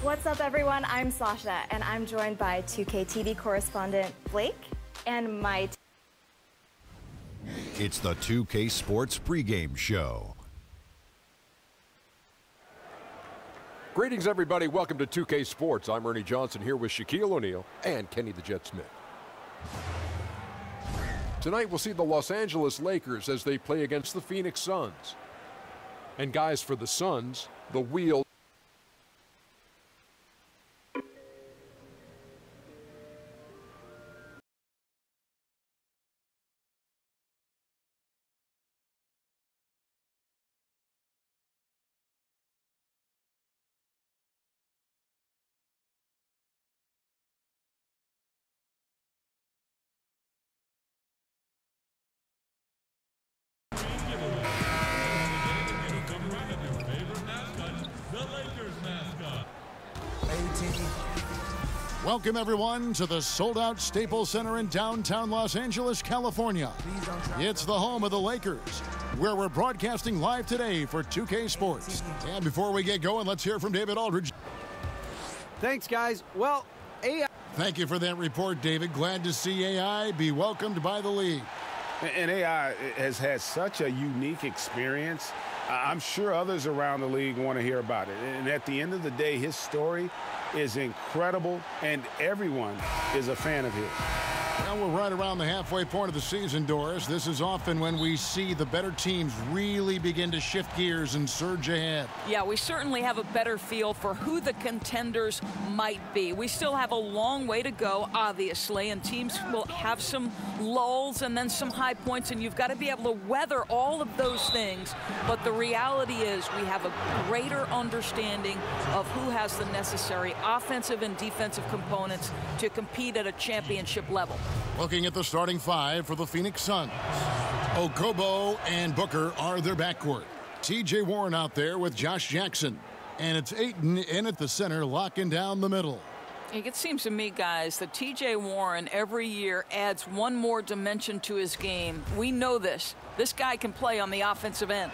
What's up, everyone? I'm Sasha, and I'm joined by 2K TV correspondent Blake and my... It's the 2K Sports pregame show. Greetings, everybody. Welcome to 2K Sports. I'm Ernie Johnson here with Shaquille O'Neal and Kenny the Jet Smith. Tonight, we'll see the Los Angeles Lakers as they play against the Phoenix Suns. And guys, for the Suns, the wheel. Welcome, everyone, to the sold-out Staples Center in downtown Los Angeles, California. It's the home of the Lakers, where we're broadcasting live today for 2K Sports. And before we get going, let's hear from David Aldridge. Thanks, guys. Well, AI... Thank you for that report, David. Glad to see AI be welcomed by the league. And AI has had such a unique experience. I'm sure others around the league want to hear about it. And at the end of the day, his story is incredible, and everyone is a fan of his. Well, we're right around the halfway point of the season, Doris. This is often when we see the better teams really begin to shift gears and surge ahead. Yeah, we certainly have a better feel for who the contenders might be. We still have a long way to go, obviously, and teams will have some lulls and then some high points, and you've got to be able to weather all of those things. But the reality is we have a greater understanding of who has the necessary offensive and defensive components to compete at a championship level. Looking at the starting five for the Phoenix Suns. Okobo and Booker are their backcourt. TJ Warren out there with Josh Jackson. And it's Ayton in at the center, locking down the middle. It seems to me, guys, that TJ Warren every year adds one more dimension to his game. We know this. This guy can play on the offensive end.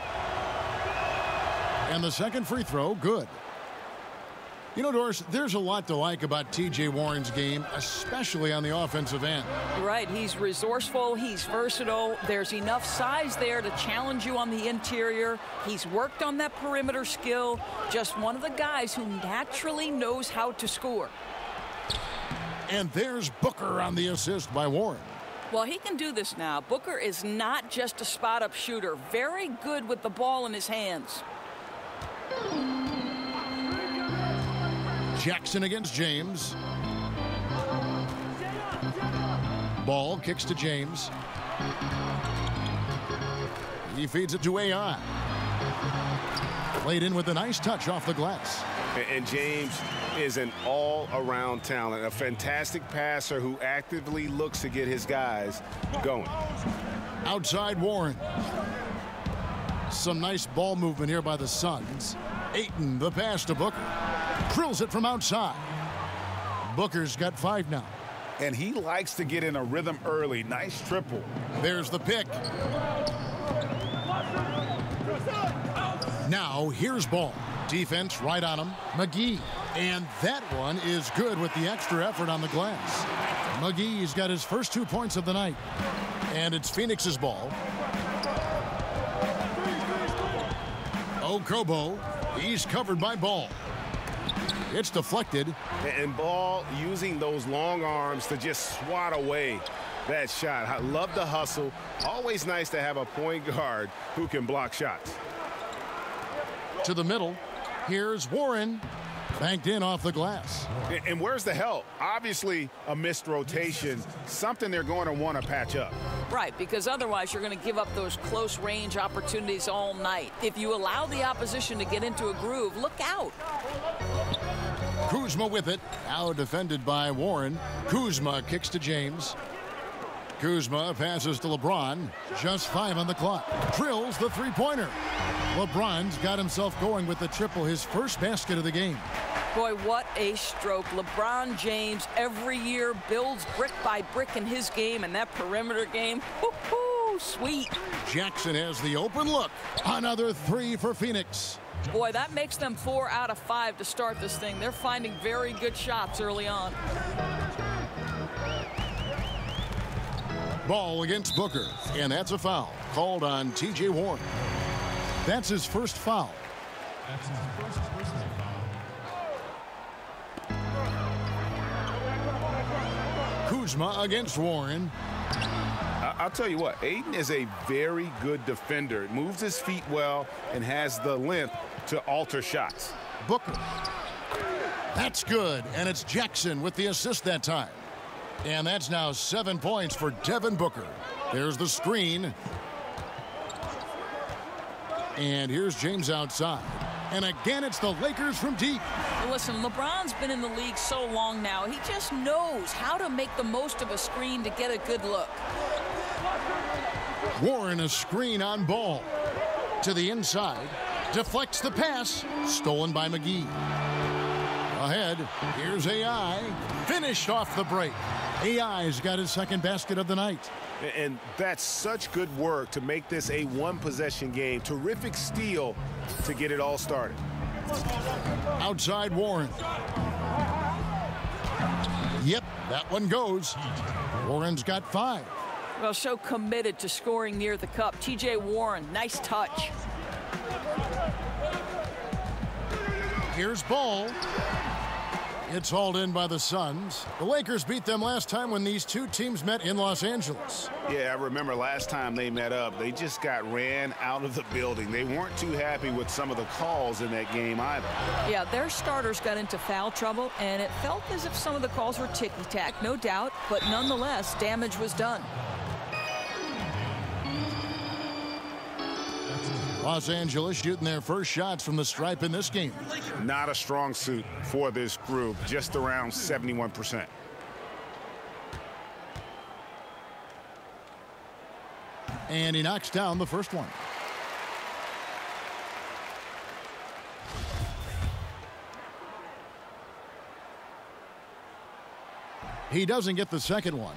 And the second free throw, good. You know, Doris, there's a lot to like about TJ Warren's game, especially on the offensive end. Right. He's resourceful. He's versatile. There's enough size there to challenge you on the interior. He's worked on that perimeter skill. Just one of the guys who naturally knows how to score. And there's Booker on the assist by Warren. Well, he can do this now. Booker is not just a spot-up shooter. Very good with the ball in his hands. Jackson against James. Ball kicks to James. He feeds it to AI. Played in with a nice touch off the glass. And James is an all-around talent, a fantastic passer who actively looks to get his guys going. Outside Warren. Some nice ball movement here by the Suns. Ayton, the pass to Booker. Drills it from outside. Booker's got 5 now. And he likes to get in a rhythm early. Nice triple. There's the pick. Now here's Ball. Defense right on him. McGee. And that one is good with the extra effort on the glass. McGee's got his first 2 points of the night. And it's Phoenix's ball. Okobo. He's covered by Ball. It's deflected. And Ball using those long arms to just swat away that shot. I love the hustle. Always nice to have a point guard who can block shots. To the middle. Here's Warren. Banked in off the glass. And where's the help? Obviously a missed rotation. Something they're going to want to patch up. Right, because otherwise you're going to give up those close range opportunities all night. If you allow the opposition to get into a groove, look out. Kuzma with it. Now defended by Warren. Kuzma kicks to James. Kuzma passes to LeBron. Just 5 on the clock. Drills the three-pointer. LeBron's got himself going with the triple, his first basket of the game. Boy, what a stroke. LeBron James every year builds brick by brick in his game, and that perimeter game, woo-hoo, sweet. Jackson has the open look. Another 3 for Phoenix. Boy, that makes them 4 out of 5 to start this thing. They're finding very good shots early on. Ball against Booker, and that's a foul called on T.J. Warren. That's his first foul. That's his first personal foul. Kuzma against Warren. I'll tell you what, Aiden is a very good defender. Moves his feet well and has the length to alter shots. Booker. That's good, and it's Jackson with the assist that time. And that's now 7 points for Devin Booker. There's the screen. And here's James outside. And again, it's the Lakers from deep. Listen, LeBron's been in the league so long now. He just knows how to make the most of a screen to get a good look. Warren, a screen on Ball. To the inside. Deflects the pass. Stolen by McGee. Ahead, here's AI. Finished off the break. AI's got his second basket of the night. And that's such good work to make this a one-possession game. Terrific steal to get it all started. Outside Warren. Yep, that one goes. Warren's got 5. Well, so committed to scoring near the cup. T.J. Warren, nice touch. Here's Ball. It's hauled in by the Suns. The Lakers beat them last time when these two teams met in Los Angeles. Yeah, I remember last time they met up, they just got ran out of the building. They weren't too happy with some of the calls in that game either. Yeah, their starters got into foul trouble, and it felt as if some of the calls were ticky-tack, no doubt, but nonetheless, damage was done. Los Angeles shooting their first shots from the stripe in this game. Not a strong suit for this group, just around 71%. And he knocks down the first one. He doesn't get the second one.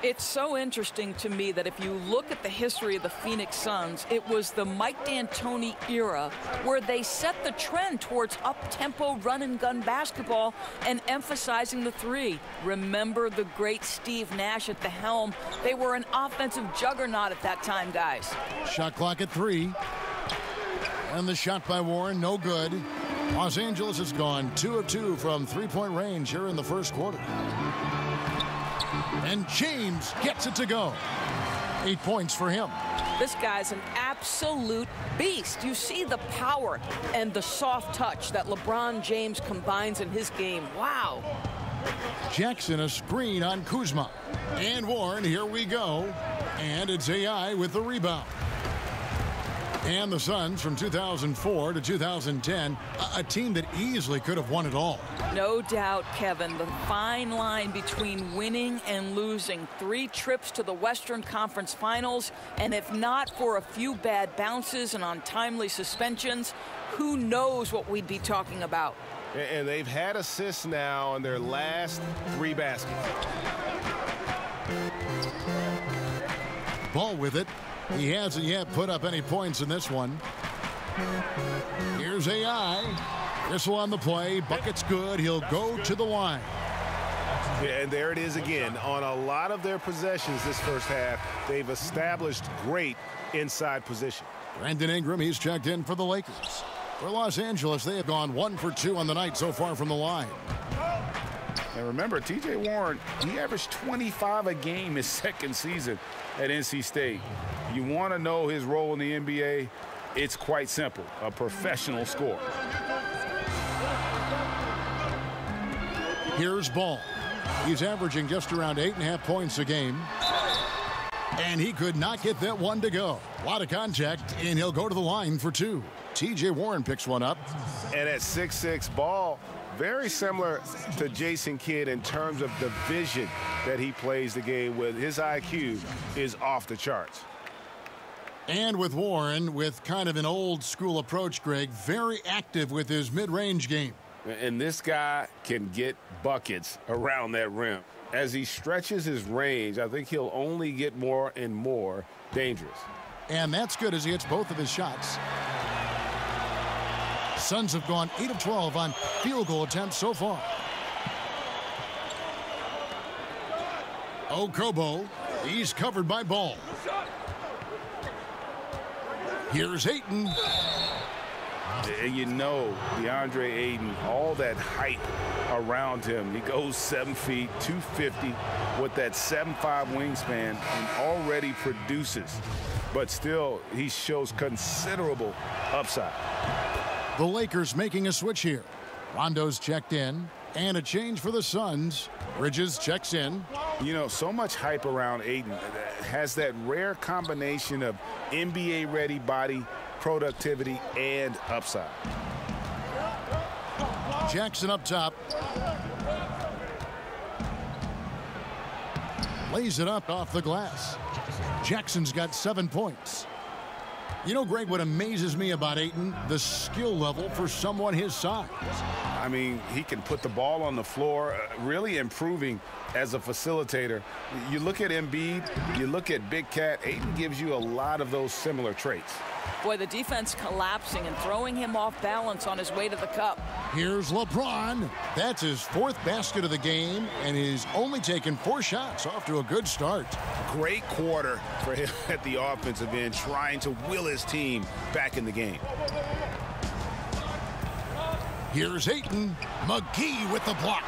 It's so interesting to me that if you look at the history of the Phoenix Suns, it was the Mike D'Antoni era where they set the trend towards up-tempo run-and-gun basketball and emphasizing the three. Remember the great Steve Nash at the helm. They were an offensive juggernaut at that time, guys. Shot clock at 3. And the shot by Warren, no good. Los Angeles has gone 2 of 2 from three-point range here in the first quarter. And James gets it to go. 8 points for him. This guy's an absolute beast. You see the power and the soft touch that LeBron James combines in his game. Wow. Jackson, a screen on Kuzma. And Warren, here we go. And it's AI with the rebound. And the Suns from 2004 to 2010, a team that easily could have won it all. No doubt, Kevin, the fine line between winning and losing. 3 trips to the Western Conference Finals, and if not for a few bad bounces and untimely suspensions, who knows what we'd be talking about. And they've had assists now in their last 3 baskets. Ball with it. He hasn't yet put up any points in this one. Here's AI. Whistle on the play. Bucket's good. He'll go to the line. Yeah, and there it is again. On a lot of their possessions this first half, they've established great inside position. Brandon Ingram, he's checked in for the Lakers. For Los Angeles, they have gone 1 for 2 on the night so far from the line. And remember, T.J. Warren, he averaged 25 a game his second season at NC State. You want to know his role in the NBA? It's quite simple, a professional scorer. Here's Ball. He's averaging just around 8.5 points a game. And he could not get that one to go. A lot of contact, and he'll go to the line for 2. T.J. Warren picks one up. And at 6'6", Ball, very similar to Jason Kidd in terms of the vision that he plays the game with. His IQ is off the charts. And with Warren, with kind of an old school approach, Greg, very active with his mid-range game. And this guy can get buckets around that rim. As he stretches his range, I think he'll only get more and more dangerous. And that's good as he hits both of his shots. Suns have gone 8 of 12 on field goal attempts so far. Okobo, he's covered by Ball. Here's Ayton. And you know, DeAndre Ayton, all that height around him. He goes 7 feet, 250 with that 7'5" wingspan and already produces. But still, he shows considerable upside. The Lakers making a switch here. Rondo's checked in, and a change for the Suns. Bridges checks in. You know, so much hype around Ayton. Has that rare combination of NBA-ready body, productivity, and upside. Jackson up top. Lays it up off the glass. Jackson's got 7 points. You know, Greg, what amazes me about Ayton, the skill level for someone his size. I mean, he can put the ball on the floor, really improving as a facilitator. You look at Embiid, you look at Big Cat, Ayton gives you a lot of those similar traits. Boy, the defense collapsing and throwing him off balance on his way to the cup. Here's LeBron. That's his 4th basket of the game, and he's only taken 4 shots. Off to a good start. Great quarter for him at the offensive end, trying to will his team back in the game. Here's Ayton. McGee with the block.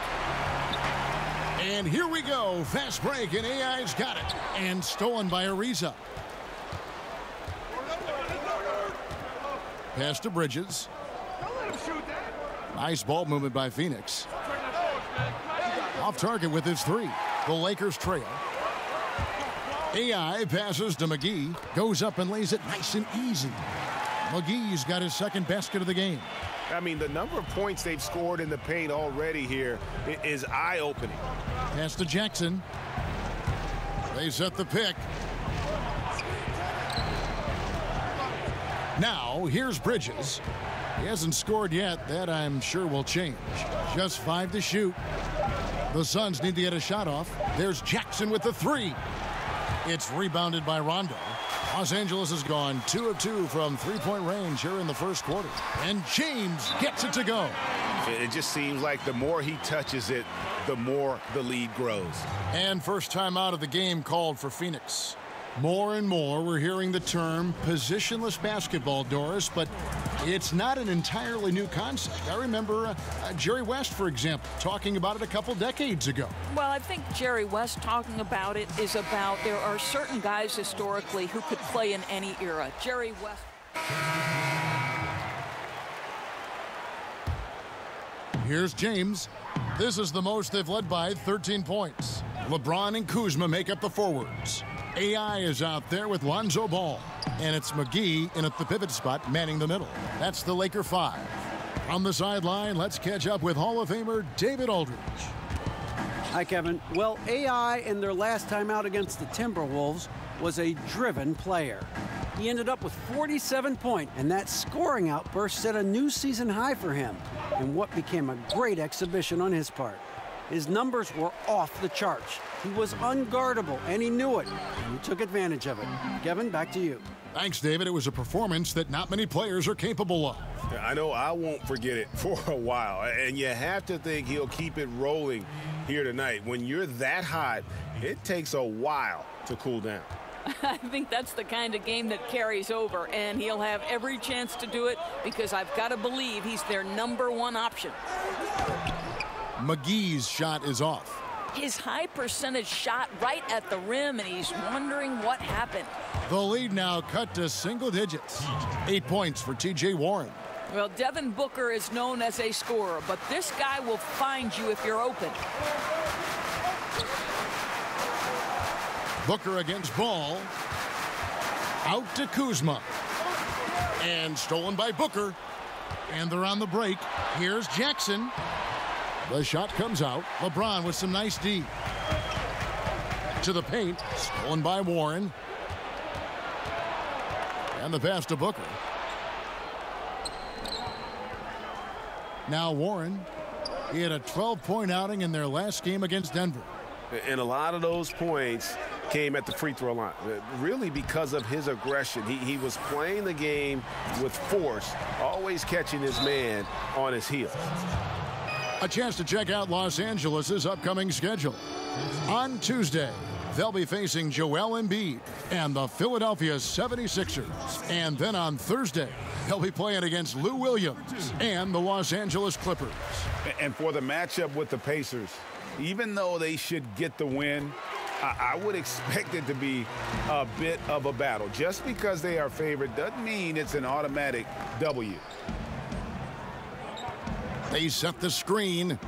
And here we go. Fast break, and AI's got it. And stolen by Ariza. Pass to Bridges. Nice ball movement by Phoenix. Off target with his 3. The Lakers trail. AI passes to McGee. Goes up and lays it nice and easy. McGee's got his 2nd basket of the game. I mean, the number of points they've scored in the paint already here is eye-opening. Pass to Jackson. They set the pick. Now, here's Bridges. He hasn't scored yet. That, I'm sure, will change. Just 5 to shoot. The Suns need to get a shot off. There's Jackson with the 3. It's rebounded by Rondo. Los Angeles has gone 2 of 2 from 3-point range here in the first quarter. And James gets it to go. It just seems like the more he touches it, the more the lead grows. And first time out of the game called for Phoenix. More and more we're hearing the term positionless basketball, Doris, but it's not an entirely new concept. I remember Jerry West, for example, talking about it a couple decades ago. Well, I think Jerry West talking about it is about there are certain guys historically who could play in any era. Jerry West. Here's James. This is the most they've led by, 13 points. LeBron and Kuzma make up the forwards. AI is out there with Lonzo Ball. And it's McGee in at the pivot spot, manning the middle. That's the Laker 5. On the sideline, let's catch up with Hall of Famer David Aldridge. Hi, Kevin. Well, AI in their last time out against the Timberwolves was a driven player. He ended up with 47 points, and that scoring outburst set a new season high for him in what became a great exhibition on his part. His numbers were off the charts. He was unguardable, and he knew it, and he took advantage of it. Kevin, back to you. Thanks, David. It was a performance that not many players are capable of. I know I won't forget it for a while, and you have to think he'll keep it rolling here tonight. When you're that hot, it takes a while to cool down. I think that's the kind of game that carries over, and he'll have every chance to do it because I've got to believe he's their #1 option. McGee's shot is off. His high percentage shot right at the rim, and he's wondering what happened. The lead now cut to single digits. 8 points for T.J. Warren. Well, Devin Booker is known as a scorer, but this guy will find you if you're open. Booker against Ball. Out to Kuzma. And stolen by Booker. And they're on the break. Here's Jackson. The shot comes out. LeBron with some nice D. To the paint. Stolen by Warren. And the pass to Booker. Now Warren. He had a 12-point outing in their last game against Denver. And a lot of those points came at the free throw line, really because of his aggression. He was playing the game with force, always catching his man on his heels. A chance to check out Los Angeles' upcoming schedule. On Tuesday, they'll be facing Joel Embiid and the Philadelphia 76ers. And then on Thursday, they'll be playing against Lou Williams and the Los Angeles Clippers. And for the matchup with the Pacers, even though they should get the win, I would expect it to be a bit of a battle. Just because they are favored doesn't mean it's an automatic W. They set the screen.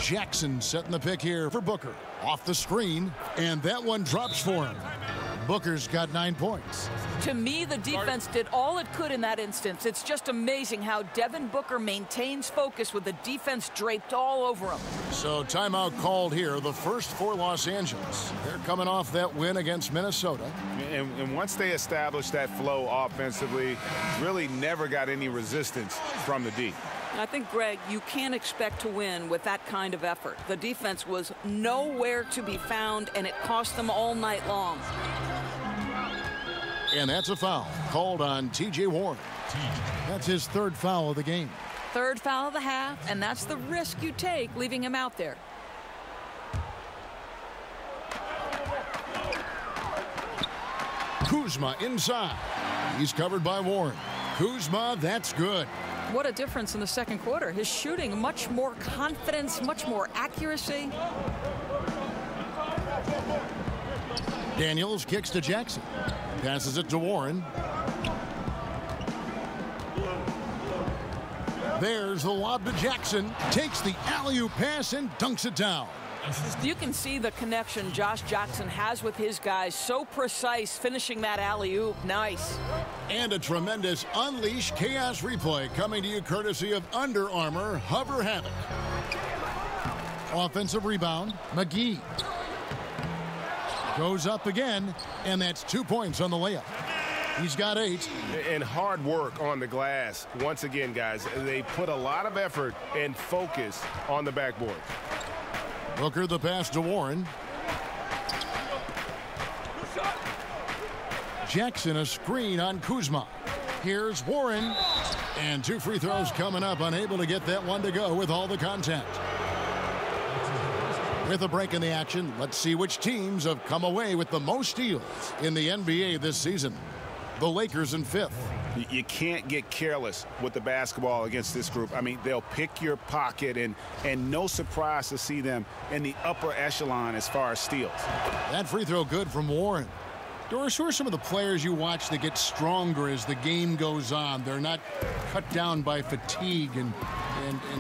Jackson setting the pick here for Booker. Off the screen, and that one drops for him. Booker's got 9 points. To me, the defense did all it could in that instance. It's just amazing how Devin Booker maintains focus with the defense draped all over him. So timeout called here, the first for Los Angeles. They're coming off that win against Minnesota. And once they established that flow offensively, really never got any resistance from the D. I think, Greg, you can't expect to win with that kind of effort. The defense was nowhere to be found, and it cost them all night long. And that's a foul called on T.J. Warren. That's his third foul of the game. Third foul of the half, and that's the risk you take leaving him out there. Kuzma inside. He's covered by Warren. Kuzma, that's good. What a difference in the second quarter. His shooting, much more confidence, much more accuracy. Daniels kicks to Jackson. Passes it to Warren. There's the lob to Jackson. Takes the alley-oop pass and dunks it down. You can see the connection Josh Jackson has with his guys. So precise, finishing that alley-oop. Nice. And a tremendous Unleash Chaos replay coming to you courtesy of Under Armour Hover Havoc. Offensive rebound, McGee. Goes up again, and that's 2 points on the layup. He's got 8. And hard work on the glass. Once again, guys, they put a lot of effort and focus on the backboard. Booker the pass to Warren. Jackson a screen on Kuzma. Here's Warren. And 2 free throws coming up, unable to get that one to go with all the contact. With a break in the action, let's see which teams have come away with the most steals in the NBA this season. The Lakers in 5th. You can't get careless with the basketball against this group. I mean, they'll pick your pocket, and no surprise to see them in the upper echelon as far as steals. That free throw good from Warren. Doris, who are some of the players you watch that get stronger as the game goes on? They're not cut down by fatigue and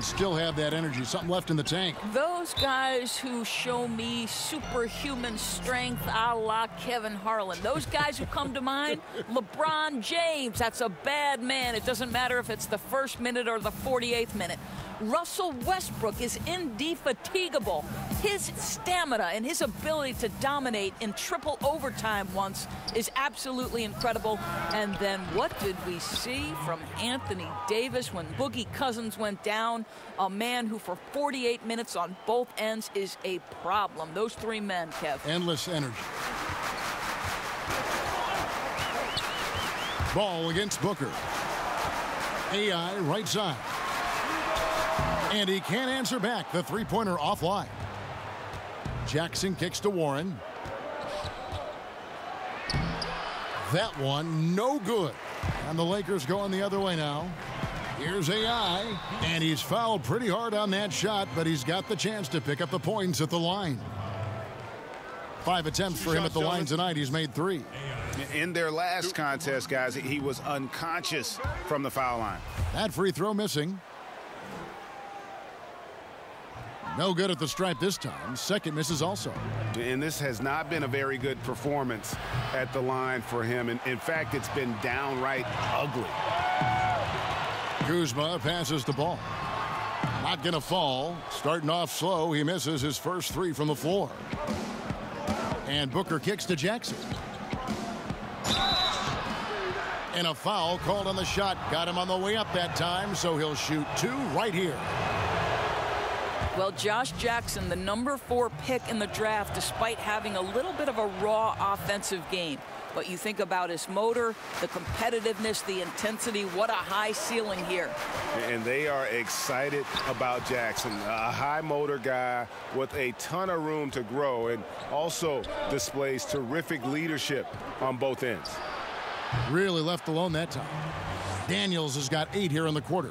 still have that energy, something left in the tank. Those guys who show me superhuman strength a la Kevin Harlan. Those guys who come to mind, LeBron James, that's a bad man. It doesn't matter if it's the first minute or the 48th minute. Russell Westbrook is indefatigable. His stamina and his ability to dominate in triple overtime once is absolutely incredible. And then what did we see from Anthony Davis when Boogie Cousins went down? A man who for 48 minutes on both ends is a problem. Those 3 men, Kev. Endless energy. Ball against Booker. AI right side. And he can't answer back. The three-pointer offline. Jackson kicks to Warren. That one no good. And the Lakers going the other way now. Here's AI. And he's fouled pretty hard on that shot, but he's got the chance to pick up the points at the line. 5 attempts for him at the line tonight. He's made 3. In their last contest, guys, he was unconscious from the foul line. That free throw missing. No good at the stripe this time. Second misses also. And this has not been a very good performance at the line for him. And in fact, it's been downright ugly. Kuzma passes the ball. Not going to fall. Starting off slow, he misses his first 3 from the floor. And Booker kicks to Jackson. And a foul called on the shot. Got him on the way up that time, so he'll shoot 2 right here. Well, Josh Jackson, the #4 pick in the draft, despite having a little bit of a raw offensive game. But you think about his motor, the competitiveness, the intensity, what a high ceiling here. And they are excited about Jackson, a high motor guy with a ton of room to grow, and also displays terrific leadership on both ends. Really left alone that time. Daniels has got 8 here in the quarter.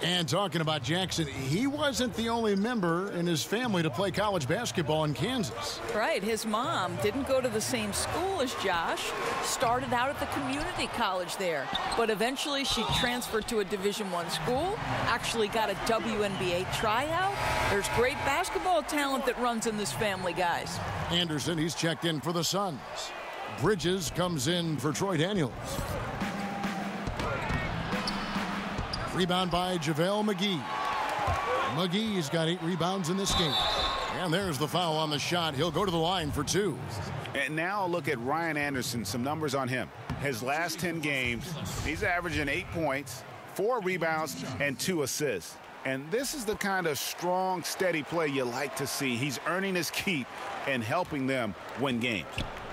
And talking about Jackson, he wasn't the only member in his family to play college basketball in Kansas. Right. His mom didn't go to the same school as Josh, started out at the community college there, but eventually she transferred to a Division I school, actually got a WNBA tryout. There's great basketball talent that runs in this family, guys. Anderson, he's checked in for the Suns. Bridges comes in for Troy Daniels. Rebound by JaVale McGee. McGee's got 8 rebounds in this game. And there's the foul on the shot. He'll go to the line for 2. And now look at Ryan Anderson, some numbers on him. His last 10 games, he's averaging 8 points, 4 rebounds, and 2 assists. And this is the kind of strong, steady play you like to see. He's earning his keep and helping them win games.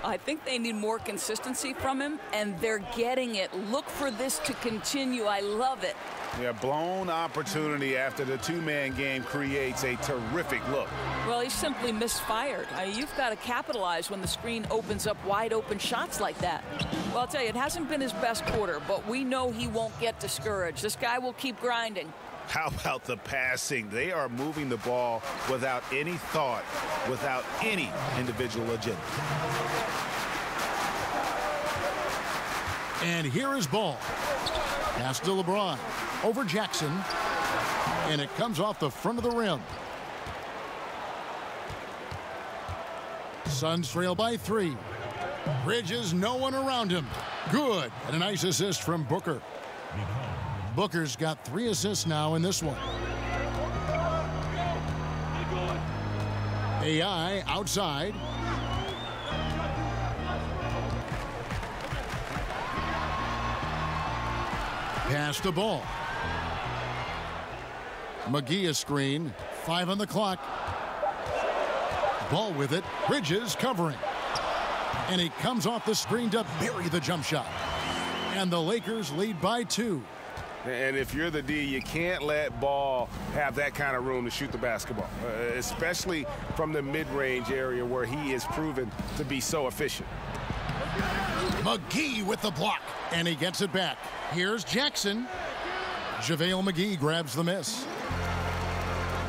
I think they need more consistency from him, and they're getting it. Look for this to continue. I love it. Yeah, blown opportunity after the 2-man game creates a terrific look. Well, he simply misfired. You've got to capitalize when the screen opens up wide open shots like that. Well, I'll tell you, it hasn't been his best quarter, but we know he won't get discouraged. This guy will keep grinding. How about the passing? They are moving the ball without any thought, without any individual agenda. And here is ball. Pass to LeBron. Over Jackson. And it comes off the front of the rim. Suns trail by 3. Bridges, no one around him. Good. And a nice assist from Booker. Booker's got 3 assists now in this one. AI outside. Pass the ball. McGee a screen. 5 on the clock. Ball with it. Bridges covering. And he comes off the screen to bury the jump shot. And the Lakers lead by 2. And if you're the D, you can't let Ball have that kind of room to shoot the basketball, especially from the mid-range area where he is proven to be so efficient. McGee with the block, and he gets it back. Here's Jackson. JaVale McGee grabs the miss.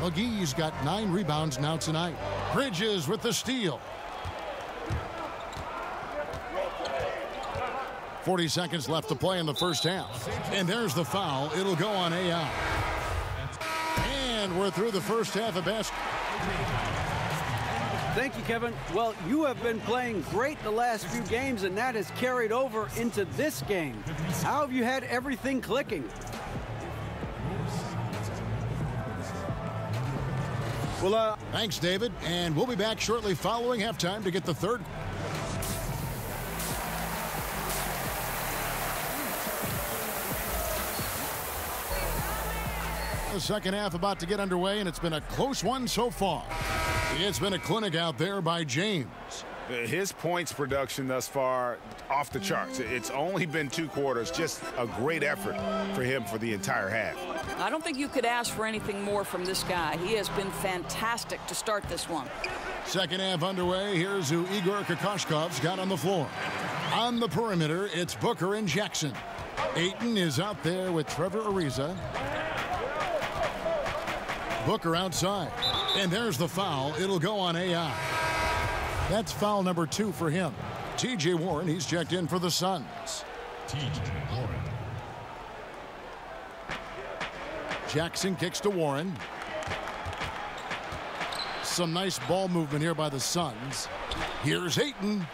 McGee's got 9 rebounds now tonight. Bridges with the steal. 40 seconds left to play in the first half. And there's the foul. It'll go on AI. And we're through the first half of basketball. Thank you, Kevin. Well, you have been playing great the last few games, and that has carried over into this game. How have you had everything clicking? Well, thanks, David. And we'll be back shortly following halftime to get the third. The second half about to get underway, and it's been a close one so far. It's been a clinic out there by James. His points production thus far off the charts. It's only been 2 quarters. Just a great effort for him for the entire half. I don't think you could ask for anything more from this guy. He has been fantastic to start this one. Second half underway. Here's who Igor Kokoshkov's got on the floor. On the perimeter, it's Booker and Jackson. Ayton is out there with Trevor Ariza. Booker outside. And there's the foul. It'll go on AI. That's foul number 2 for him. T.J. Warren, he's checked in for the Suns. T.J. Warren. Jackson kicks to Warren. Some nice ball movement here by the Suns. Here's Ayton.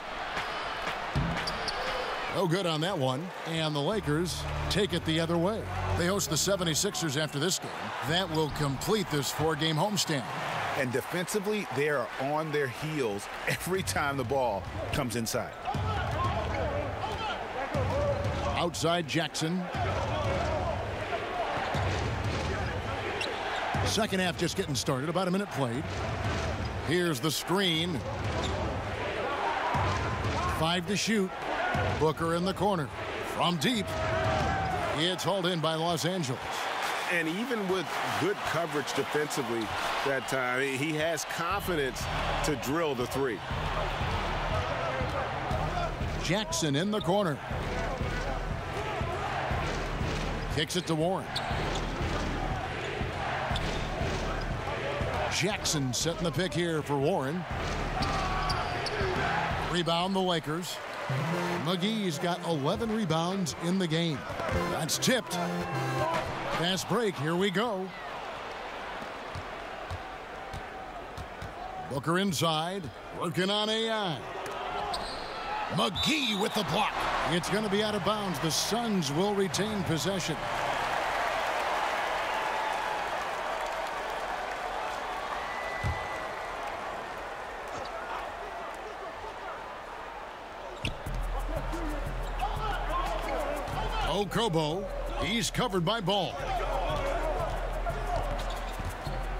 No good on that one. And the Lakers take it the other way. They host the 76ers after this game. That will complete this 4-game homestand. And defensively, they are on their heels every time the ball comes inside. Outside Jackson. Second half just getting started. About a minute played. Here's the screen. 5 to shoot. Booker in the corner. From deep. It's hauled in by Los Angeles. And even with good coverage defensively that time, he has confidence to drill the three. Jackson in the corner. Kicks it to Warren. Jackson setting the pick here for Warren. Rebound the Lakers. McGee's got 11 rebounds in the game. That's tipped. Fast break. Here we go. Booker inside. Working on AI. McGee with the block. It's going to be out of bounds. The Suns will retain possession. Okobo, he's covered by Ball.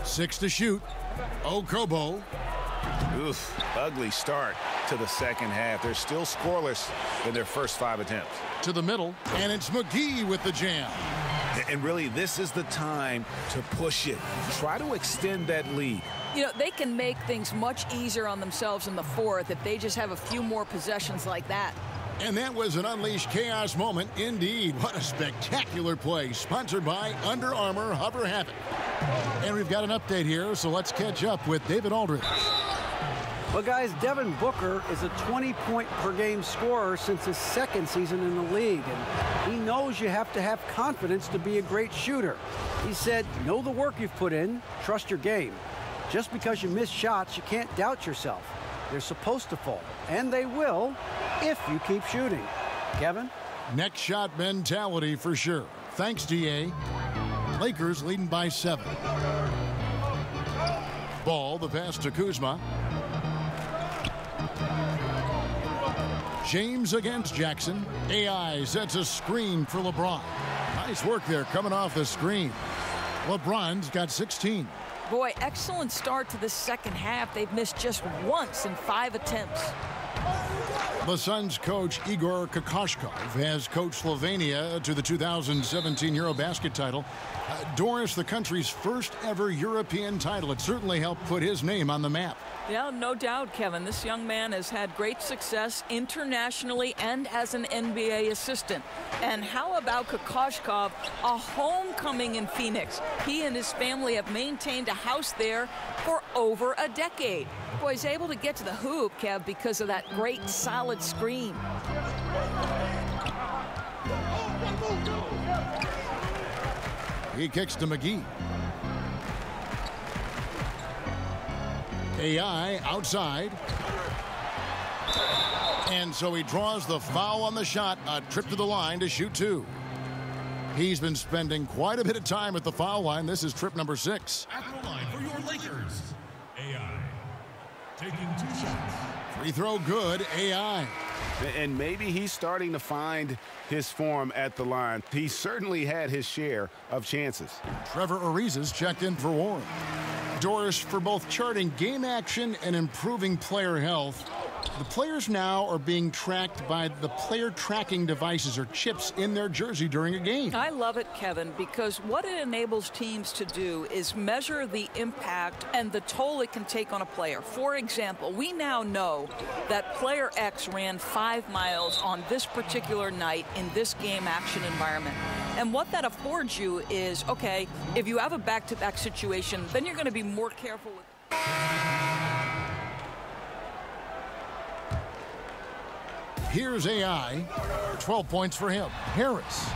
6 to shoot. Okobo. Oof, ugly start to the second half. They're still scoreless in their first 5 attempts. To the middle, and it's McGee with the jam. And really, this is the time to push it. Try to extend that lead. You know, they can make things much easier on themselves in the fourth if they just have a few more possessions like that. And that was an unleashed chaos moment indeed. What a spectacular play. Sponsored by Under Armour Hover Havoc. And we've got an update here, so let's catch up with David Aldridge. Well, guys, Devin Booker is a 20-point-per-game scorer since his second season in the league. And he knows you have to have confidence to be a great shooter. He said, know the work you've put in, trust your game. Just because you miss shots, you can't doubt yourself. They're supposed to fall, and they will if you keep shooting. Kevin? Next shot mentality for sure. Thanks, DA. Lakers leading by 7. Ball, the pass to Kuzma. James against Jackson. AI sets a screen for LeBron. Nice work there coming off the screen. LeBron's got 16. Boy, excellent start to the second half. They've missed just once in 5 attempts. The Suns coach Igor Kokoshkov has coached Slovenia to the 2017 Eurobasket title. Doris, the country's first ever European title. It certainly helped put his name on the map. Yeah, no doubt, Kevin. This young man has had great success internationally and as an NBA assistant. And how about Kokoshkov, a homecoming in Phoenix? He and his family have maintained a house there for over a decade. Boy, he's able to get to the hoop, Kev, because of that great solid screen. He kicks to McGee. AI outside. And so he draws the foul on the shot. A trip to the line to shoot 2. He's been spending quite a bit of time at the foul line. This is trip number 6. At the line for your Lakers, AI. Taking 2 shots. Free throw good, AI. And maybe he's starting to find his form at the line. He certainly had his share of chances. Trevor Ariza's checked in for Warren. Doris, for both charting game action and improving player health, the players now are being tracked by the player tracking devices or chips in their jersey during a game. I love it, Kevin, because what it enables teams to do is measure the impact and the toll it can take on a player. For example, we now know that player X ran 5 miles on this particular night in this game action environment. And what that affords you is, okay, if you have a back-to-back situation, then you're going to be more careful with. Here's AI. 12 points for him. Harris.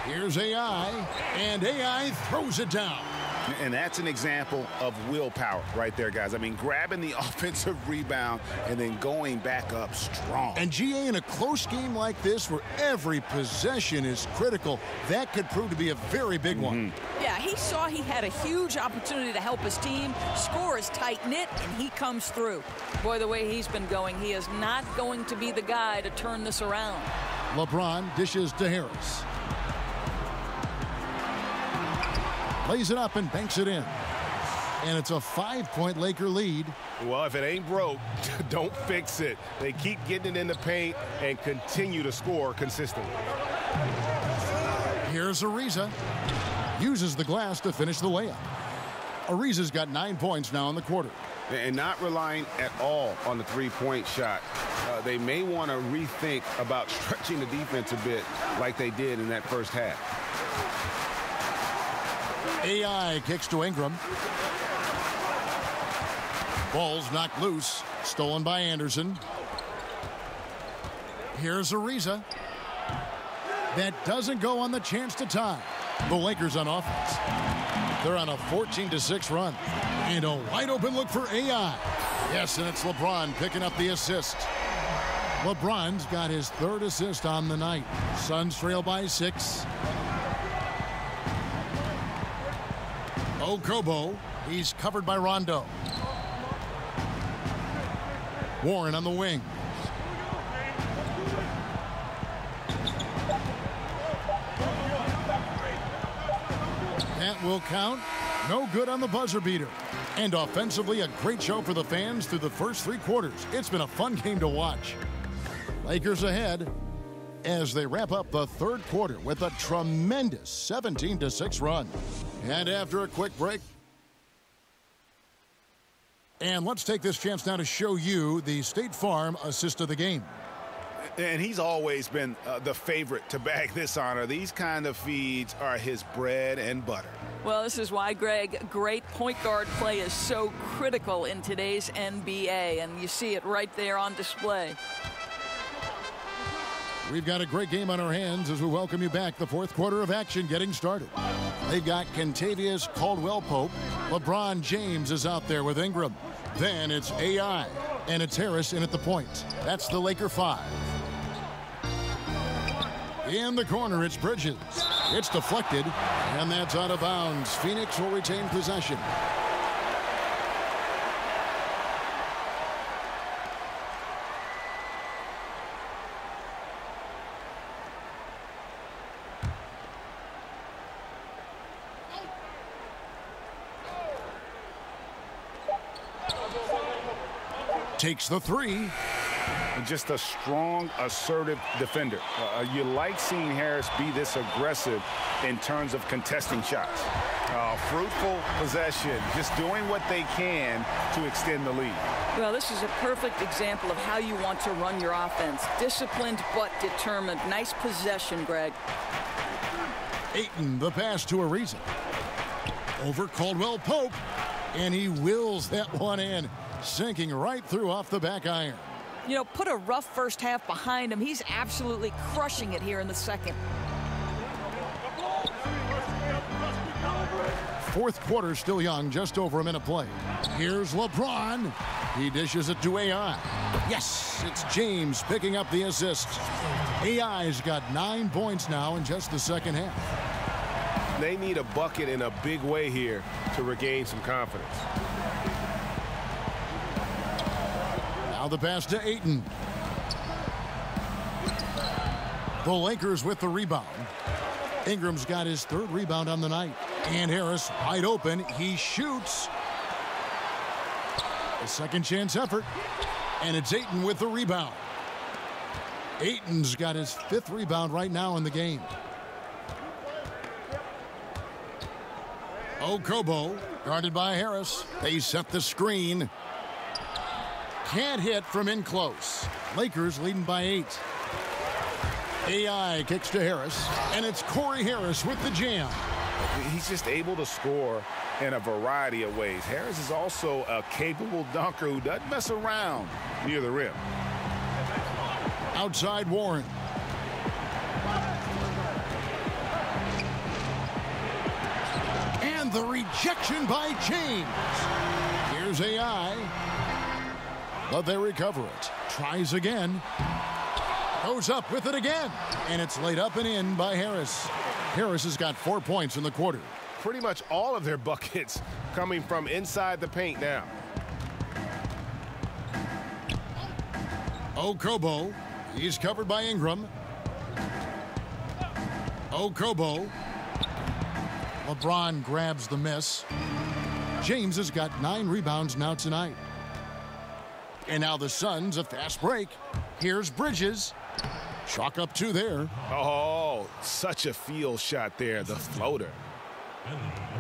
Here's AI. And AI throws it down. And that's an example of willpower right there, guys. I mean, grabbing the offensive rebound and then going back up strong. And GA, in a close game like this where every possession is critical, that could prove to be a very big one. Yeah, he saw he had a huge opportunity to help his team. Score is tight-knit, and he comes through. Boy, the way he's been going, he is not going to be the guy to turn this around. LeBron dishes to Harris. Lays it up and banks it in. And it's a 5-point Laker lead. Well, if it ain't broke, don't fix it. They keep getting it in the paint and continue to score consistently. Here's Ariza. Uses the glass to finish the layup. Ariza's got 9 points now in the quarter. And not relying at all on the three-point shot. They may want to rethink about stretching the defense a bit like they did in that first half. AI kicks to Ingram. Ball's knocked loose. Stolen by Anderson. Here's Ariza. That doesn't go on the chance to tie. The Lakers on offense. They're on a 14-6 run. And a wide open look for AI. Yes, and it's LeBron picking up the assist. LeBron's got his 3rd assist on the night. Suns trail by 6. Okobo, he's covered by Rondo. Warren on the wing. That will count. No good on the buzzer beater. And offensively, a great show for the fans through the first 3 quarters. It's been a fun game to watch. Lakers ahead as they wrap up the 3rd quarter with a tremendous 17-6 run. And after a quick break, and let's take this chance now to show you the State Farm assist of the game. And he's always been the favorite to bag this honor. These kind of feeds are his bread and butter. Well, this is why, Greg, great point guard play is so critical in today's NBA, and you see it right there on display. We've got a great game on our hands as we welcome you back. The 4th quarter of action getting started. They've got Kentavious Caldwell-Pope. LeBron James is out there with Ingram. Then it's AI, and it's Harris in at the point. That's the Laker 5. In the corner, it's Bridges. It's deflected, and that's out of bounds. Phoenix will retain possession. Takes the 3. Just a strong, assertive defender. You like seeing Harris be this aggressive in terms of contesting shots. Fruitful possession, just doing what they can to extend the lead. Well, this is a perfect example of how you want to run your offense. Disciplined but determined. Nice possession, Greg. Ayton, the pass to Ariza. Over Caldwell-Pope, and he wills that one in, sinking right through off the back iron. You know, put a rough first half behind him. He's absolutely crushing it here in the second. 4th quarter still young, just over a minute play. Here's LeBron. He dishes it to AI. Yes, it's James picking up the assist. AI's got 9 points now in just the second half. They need a bucket in a big way here to regain some confidence. Now the pass to Ayton. The Lakers with the rebound. Ingram's got his 3rd rebound on the night. And Harris wide open. He shoots. A second chance effort. And it's Ayton with the rebound. Ayton's got his 5th rebound right now in the game. Okobo guarded by Harris. They set the screen. Can't hit from in close. Lakers leading by 8. AI kicks to Harris, and it's Corey Harris with the jam. He's just able to score in a variety of ways. Harris is also a capable dunker who doesn't mess around near the rim. Outside Warren. And the rejection by James. Here's AI. But they recover it. Tries again. Goes up with it again. And it's laid up and in by Harris. Harris has got 4 points in the quarter. Pretty much all of their buckets coming from inside the paint now. Okobo. He's covered by Ingram. Okobo. LeBron grabs the miss. James has got 9 rebounds now tonight. And now the Suns, a fast break. Here's Bridges. Chalk up 2 there. Oh, such a field shot there, the floater.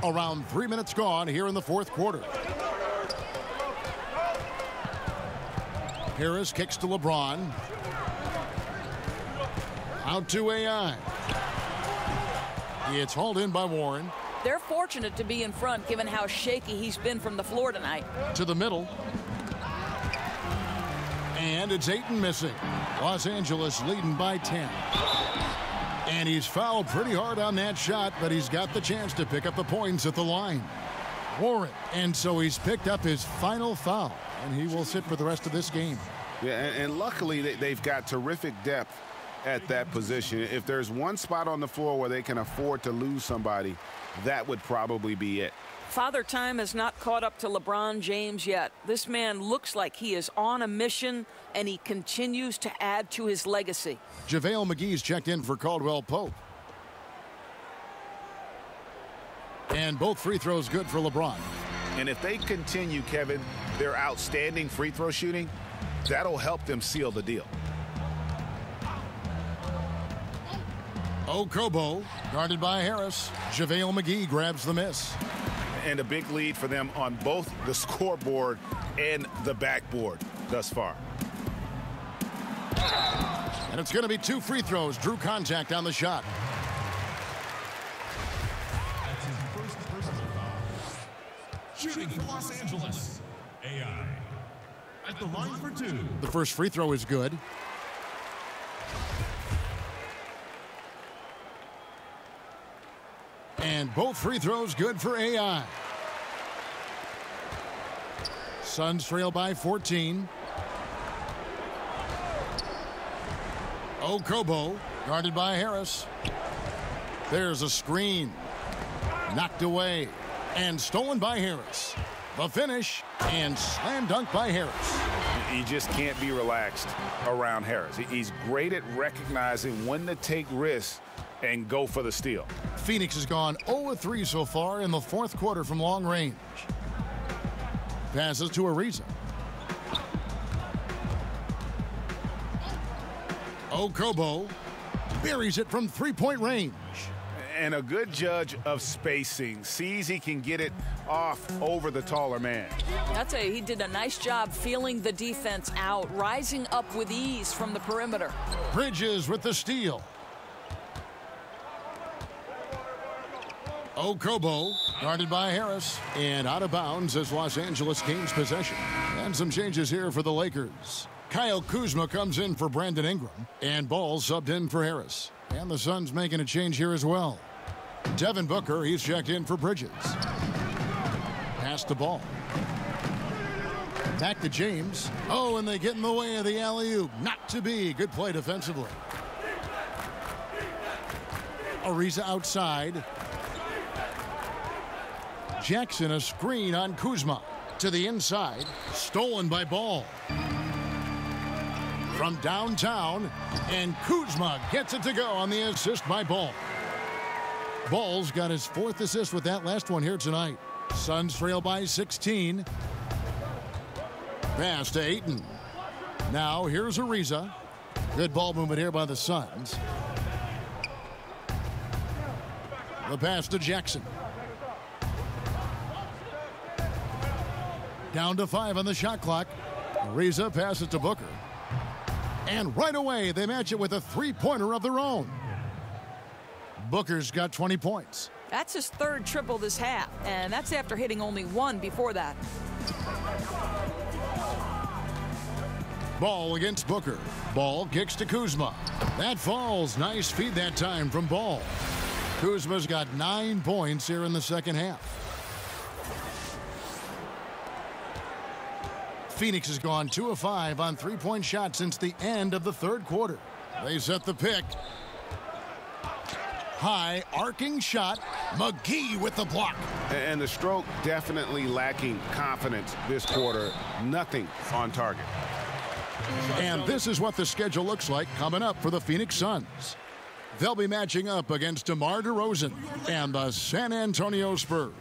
Around 3 minutes gone here in the fourth quarter. Harris kicks to LeBron. Out to AI. It's hauled in by Warren. They're fortunate to be in front given how shaky he's been from the floor tonight. To the middle. And it's Ayton missing. Los Angeles leading by 10. And he's fouled pretty hard on that shot, but he's got the chance to pick up the points at the line. Warren. And so he's picked up his final foul, and he will sit for the rest of this game. Yeah, and luckily they've got terrific depth at that position. If there's one spot on the floor where they can afford to lose somebody, that would probably be it. Father Time has not caught up to LeBron James yet. This man looks like he is on a mission, and he continues to add to his legacy. JaVale McGee's checked in for Caldwell Pope. And both free throws good for LeBron. And if they continue, Kevin, their outstanding free throw shooting, that'll help them seal the deal. Okobo, guarded by Harris. JaVale McGee grabs the miss. And a big lead for them on both the scoreboard and the backboard thus far. And it's going to be 2 free throws. Drew contact on the shot. That's his first personal foul. Shooting for Los Angeles. AI. At the line for 2. The first free throw is good. And both free throws good for AI. Suns trail by 14. Okobo, guarded by Harris. There's a screen. Knocked away. And stolen by Harris. The finish. And slam dunk by Harris. You just can't be relaxed around Harris. He's great at recognizing when to take risks and go for the steal. Phoenix has gone 0-3 so far in the fourth quarter from long range. Passes to Ariza. Okobo buries it from 3-point range. And a good judge of spacing. Sees he can get it off over the taller man. I'll tell you, he did a nice job feeling the defense out, rising up with ease from the perimeter. Bridges with the steal. Okobo, guarded by Harris, and out of bounds as Los Angeles gains possession. And some changes here for the Lakers. Kyle Kuzma comes in for Brandon Ingram, and Ball subbed in for Harris. And the Suns making a change here as well. Devin Booker, he's checked in for Bridges. Pass the ball. Back to James. Oh, and they get in the way of the alley-oop. Not to be. Good play defensively. Ariza outside. Jackson, a screen on Kuzma. To the inside. Stolen by Ball. From downtown. And Kuzma gets it to go on the assist by Ball. Ball's got his 4th assist with that last one here tonight. Suns trail by 16. Pass to Ayton. Now here's Ariza. Good ball movement here by the Suns. The pass to Jackson. Down to 5 on the shot clock. Ariza passes to Booker. And right away, they match it with a 3-pointer of their own. Booker's got 20 points. That's his 3rd triple this half, and that's after hitting only 1 before that. Ball against Booker. Ball kicks to Kuzma. That falls. Nice feed that time from Ball. Kuzma's got 9 points here in the second half. Phoenix has gone 2 of 5 on 3-point shots since the end of the third quarter. They set the pick. High arcing shot. McGee with the block. And the stroke definitely lacking confidence this quarter. Nothing on target. And this is what the schedule looks like coming up for the Phoenix Suns. They'll be matching up against DeMar DeRozan and the San Antonio Spurs.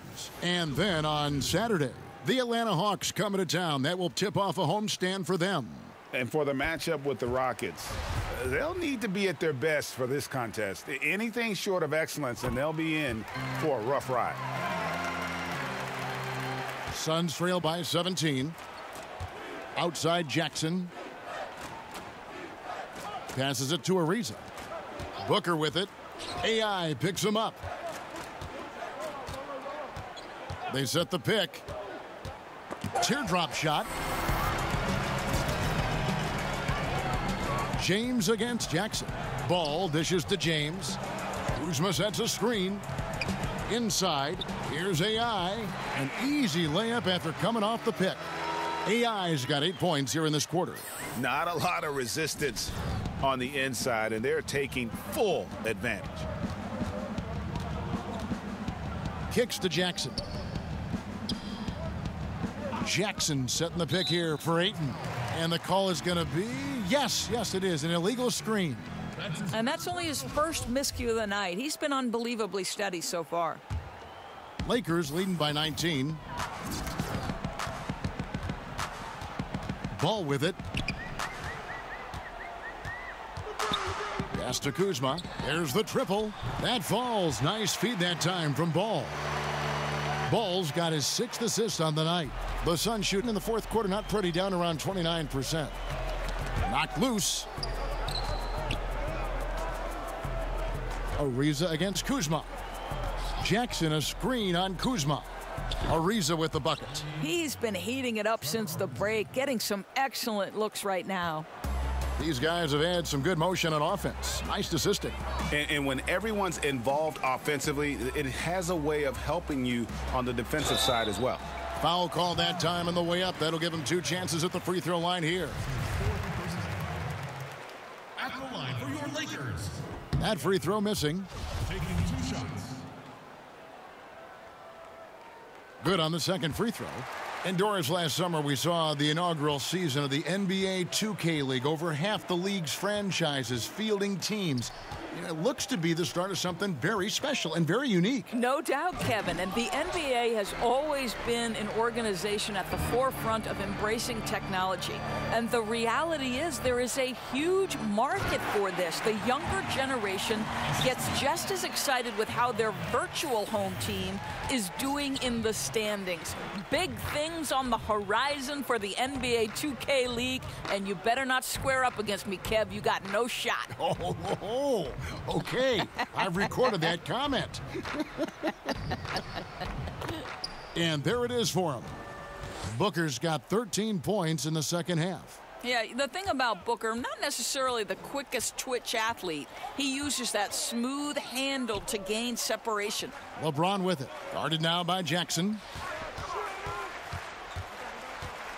And then on Saturday, the Atlanta Hawks coming to town. That will tip off a homestand for them. And for the matchup with the Rockets, they'll need to be at their best for this contest. Anything short of excellence, and they'll be in for a rough ride. Suns trail by 17. Outside Jackson. Passes it to Ariza. Booker with it. AI picks him up. They set the pick. Teardrop shot. James against Jackson. Ball dishes to James. Kuzma sets a screen. Inside. Here's AI. An easy layup after coming off the pick. AI's got 8 points here in this quarter. Not a lot of resistance on the inside, and they're taking full advantage. Kicks to Jackson. Jackson setting the pick here for Ayton. And the call is going to be, yes, it is, an illegal screen. And that's only his first miscue of the night. He's been unbelievably steady so far. Lakers leading by 19. Ball with it. Pass to Kuzma. There's the triple. That falls. Nice feed that time from Ball. Ball's got his 6th assist on the night. The Suns shooting in the fourth quarter, not pretty, down around 29%. Knocked loose. Ariza against Kuzma. Jackson a screen on Kuzma. Ariza with the bucket. He's been heating it up since the break, getting some excellent looks right now. These guys have had some good motion on offense. Nice assisting. And when everyone's involved offensively, it has a way of helping you on the defensive side as well. Foul call that time on the way up. That'll give him 2 chances at the free throw line here. At the line for your Lakers. That free throw missing. Taking 2 shots. Good on the second free throw. Indoors last summer, we saw the inaugural season of the NBA 2K League. Over half the league's franchises fielding teams. It looks to be the start of something very special and very unique. No doubt, Kevin. And the NBA has always been an organization at the forefront of embracing technology. And the reality is there is a huge market for this. The younger generation gets just as excited with how their virtual home team is doing in the standings. Big things on the horizon for the NBA 2K League, and you better not square up against me, Kev. You got no shot. Okay. I've recorded that comment. And there it is for him. Booker's got 13 points in the second half. Yeah, the thing about Booker, not necessarily the quickest twitch athlete. He uses that smooth handle to gain separation. LeBron with it. Guarded now by Jackson.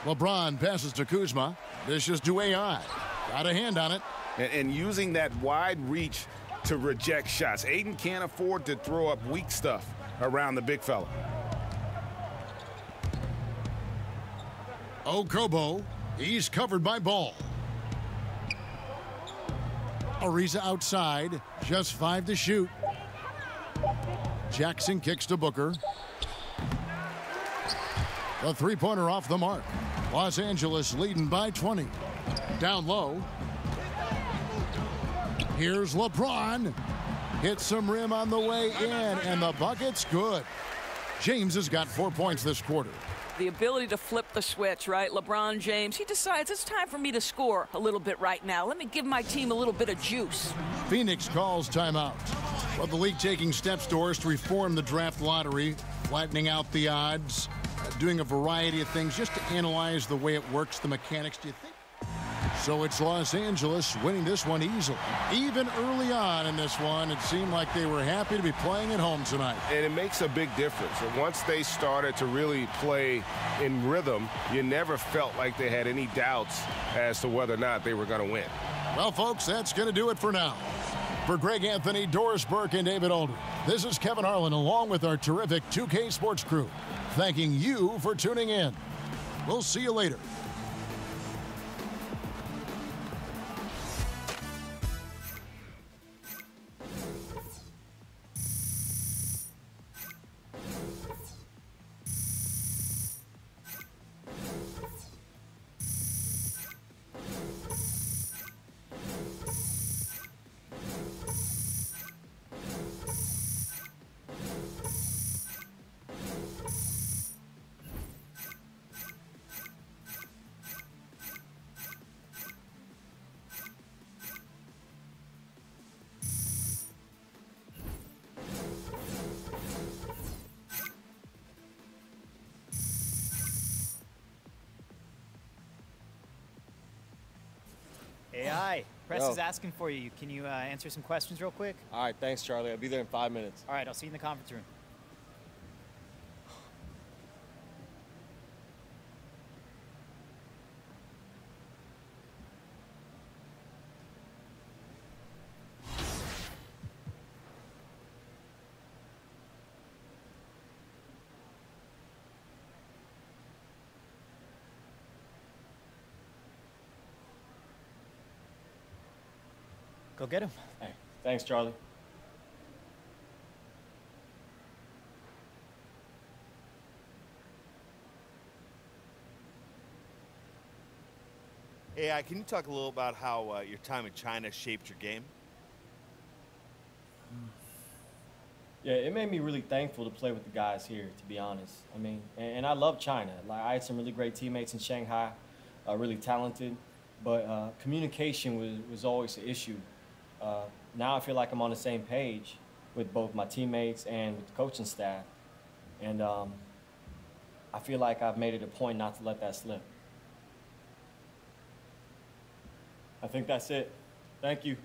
LeBron passes to Kuzma. Dishes to AI. Got a hand on it. And using that wide reach to reject shots. Ayton can't afford to throw up weak stuff around the big fella. Okobo. He's covered by Ball. Ariza outside. Just 5 to shoot. Jackson kicks to Booker. The three-pointer off the mark. Los Angeles leading by 20. Down low. Here's LeBron. Hits some rim on the way in, and the bucket's good. James has got 4 points this quarter. The ability to flip the switch, right? LeBron James, he decides it's time for me to score a little bit right now. Let me give my team a little bit of juice. Phoenix calls timeout. Well, the league taking steps towards to reform the draft lottery, flattening out the odds, doing a variety of things just to analyze the way it works, the mechanics. Do you think? So it's Los Angeles winning this one easily. Even early on in this one, it seemed like they were happy to be playing at home tonight. And it makes a big difference. And once they started to really play in rhythm, you never felt like they had any doubts as to whether or not they were going to win. Well, folks, that's going to do it for now. For Greg Anthony, Doris Burke, and David Aldridge, this is Kevin Harlan along with our terrific 2K Sports crew, thanking you for tuning in. We'll see you later. AI, press Yo. is asking for you. Can you answer some questions real quick? All right, thanks, Charlie. I'll be there in 5 minutes. All right, I'll see you in the conference room. Go get him. Hey, thanks, Charlie. AI, can you talk a little about how your time in China shaped your game? Yeah, it made me really thankful to play with the guys here, to be honest. I mean, and I love China. Like, I had some really great teammates in Shanghai, really talented, but communication was always an issue. Now I feel like I'm on the same page with both my teammates and with the coaching staff. And I feel like I've made it a point not to let that slip. I think that's it. Thank you.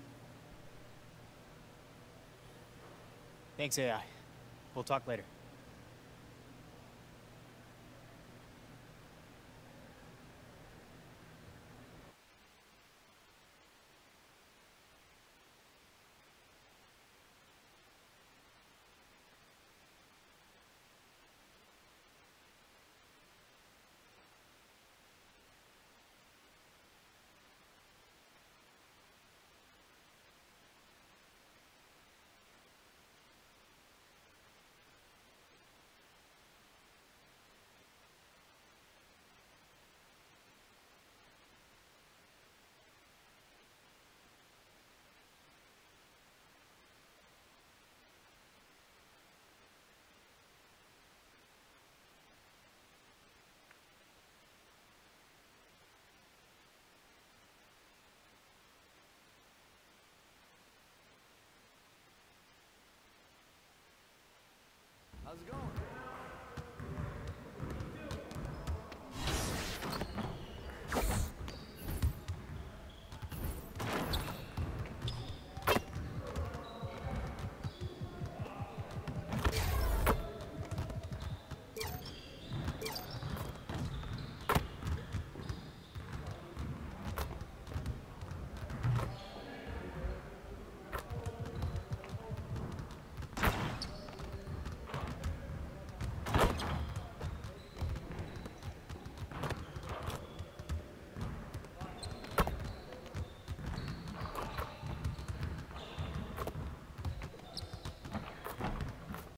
Thanks, AI. We'll talk later.